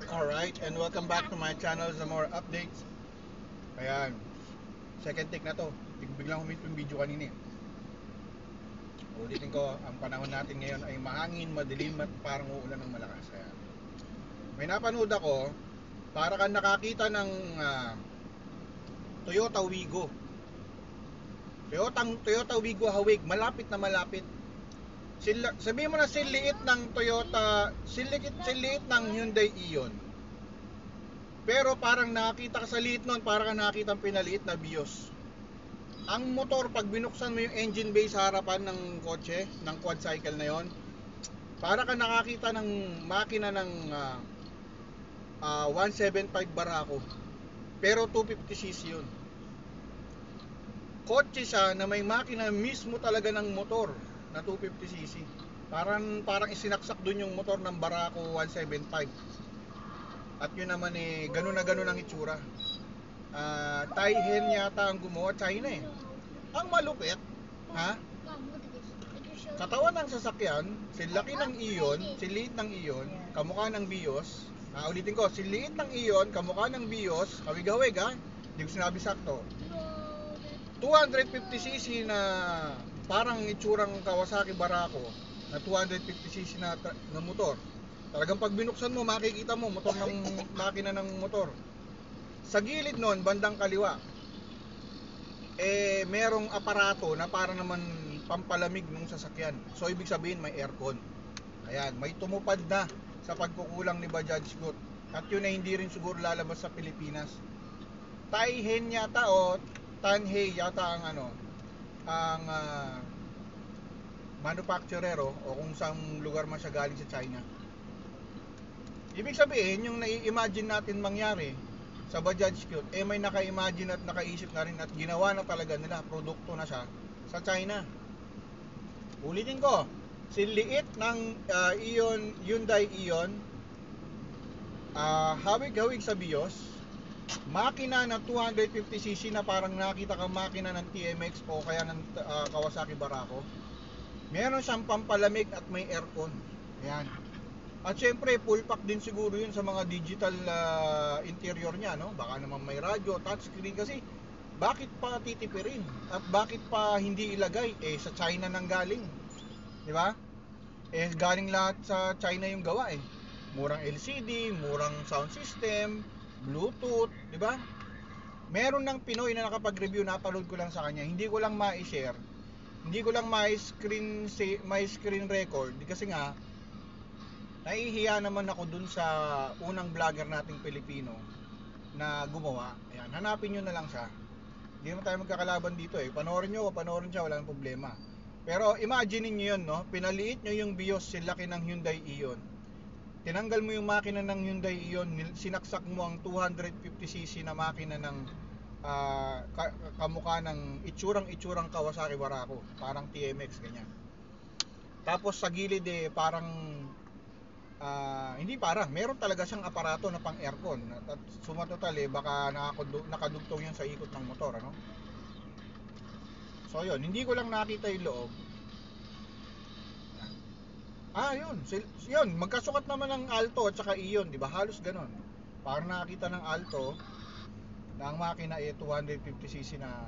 Alright, and welcome back to my channel sa more updates. Ayan, second take na to. Biglang huminto yung video kanina. Ulitin ko, ang panahon natin ngayon ay mahangin, madilim at parang uulan ng malakas. Ayan. May napanood ako, para kang nakakita ng Toyota Wigo. Toyota Wigo hawig, malapit na malapit. Sabihin mo na siliit ng Toyota, siliit ng Hyundai Ion. Pero parang nakita ka sa liit nun, parang nakita ang pinaliit na BIOS. Ang motor, pag binuksan mo yung engine bay sa harapan ng kotse, ng quadcycle na yon, para ka nakakita ng makina ng 175 Barako. Pero 250cc yun. Kotse siya na may makina mismo talaga ng motor na 250cc. Parang isinaksak dun yung motor ng Barako 175. At yun naman ganun na ganun ang itsura. Taihen yata ang gumawa, China eh. Ang malupit, ha? Katawan ng sasakyan, silaki ng Ion, siliit ng Ion, kamukha ng BIOS. Ulitin ko, siliit ng Ion, kamukha ng BIOS, kawig-hawig ha? Hindi ko sinabi sakto. 250cc na parang itsurang Kawasaki Barako na 250cc na motor. Talagang pag binuksan mo, makikita mo motor ng makina ng motor. Sa gilid nun, bandang kaliwa, merong aparato na para naman pampalamig ng sasakyan. So ibig sabihin may aircon. Ayan, may tumupad na sa pagkukulang ni Bajaj Scoot. At yun ay hindi rin siguro lalabas sa Pilipinas. Taihen yata o Tanhei yata ang manufacturer o kung saan lugar man siya galing sa China. Ibig sabihin, yung nai-imagine natin mangyari sa Bajaj Scoot, may naka-imagine at nakaisip na rin at ginawa na talaga nila, produkto na siya sa China. Ulitin ko, siliit ng Hyundai Ion, hawig-hawig sa BIOS, makina ng 250cc na parang nakita kang makina ng TMX o kaya ng Kawasaki Barako. Meron siyang pampalamig at may aircon. Ayan. At syempre, full pack din siguro yun sa mga digital interior niya, no? Baka naman may radyo, touchscreen kasi bakit pa titipirin? At bakit pa hindi ilagay? Sa China nang galing. Di ba? Galing lahat sa China yung gawa eh. Murang LCD, murang sound system, Bluetooth, di ba? Meron ng Pinoy na nakapag-review, napanood ko lang sa kanya. Hindi ko lang ma-share. Hindi ko lang ma-screen record kasi nga nahihiya naman ako dun sa unang vlogger nating Pilipino na gumawa. Ayan, hanapin nyo na lang siya. Hindi naman tayo magkakalaban dito eh. Panoorin nyo o panoorin siya, walang problema. Pero imagine niyo yun, no? Pinaliit nyo yung BIOS, silaki ng Hyundai Ion. Tinanggal mo yung makina ng Hyundai Ion, sinaksak mo ang 250cc na makina ng kamukha ng itsurang Kawasaki Barako. Parang TMX, ganyan. Tapos sa gilid parang hindi parang, meron talaga siyang aparato na pang aircon at sumatotal baka nakadugtong yan sa ikot ng motor, ano? So yun, hindi ko lang nakita yung loob. Yun, magkasukat naman ng Alto at saka Ion, di ba? Halos ganon. Parang nakakita ng Alto na ang makina 250cc na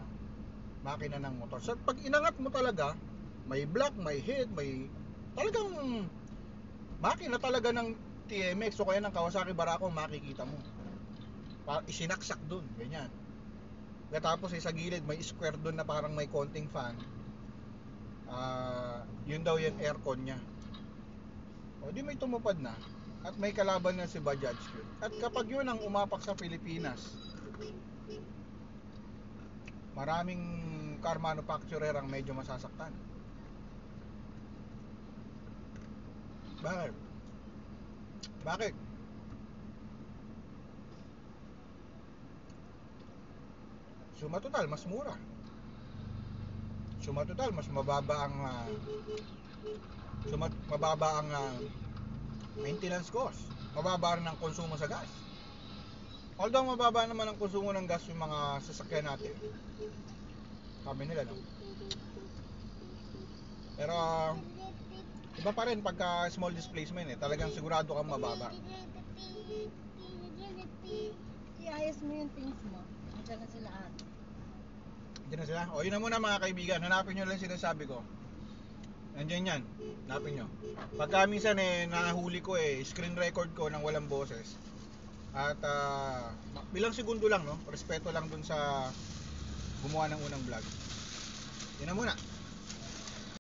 makina ng motor. So pag inangat mo talaga, may block, may head, may talagang makina talaga ng TMX o kaya ng Kawasaki Barako, makikita mo. Isinaksak dun, ganyan. Tapos sa gilid may square dun na parang may konting fan. Yun daw yung aircon niya. O di may tumupad na. At may kalaban na si Bajaj Scoot. At kapag yun ang umapak sa Pilipinas, maraming car manufacturer ang medyo masasaktan. Bakit? Sumatotal, mas mura. Sumatotal, mas mababa ang maintenance cost. Mababa rin ang konsumo sa gas. Although mababa naman ang konsumo ng gas yung mga sasakyan natin. Sabi nila, no? Pero Iba pa rin pagka small displacement eh. Talagang sigurado kang mababa. Iayos mo yung things mo. Andiyan na sila ate. Diyan na sila. O yun na muna mga kaibigan. Hanapin nyo lang sinasabi ko. Nandiyan yan. Hanapin nyo. Pagka minsan eh, nahuli ko eh, screen record ko ng walang boses. At bilang segundo lang no. Respeto lang dun sa gumawa ng unang vlog. Yun na muna.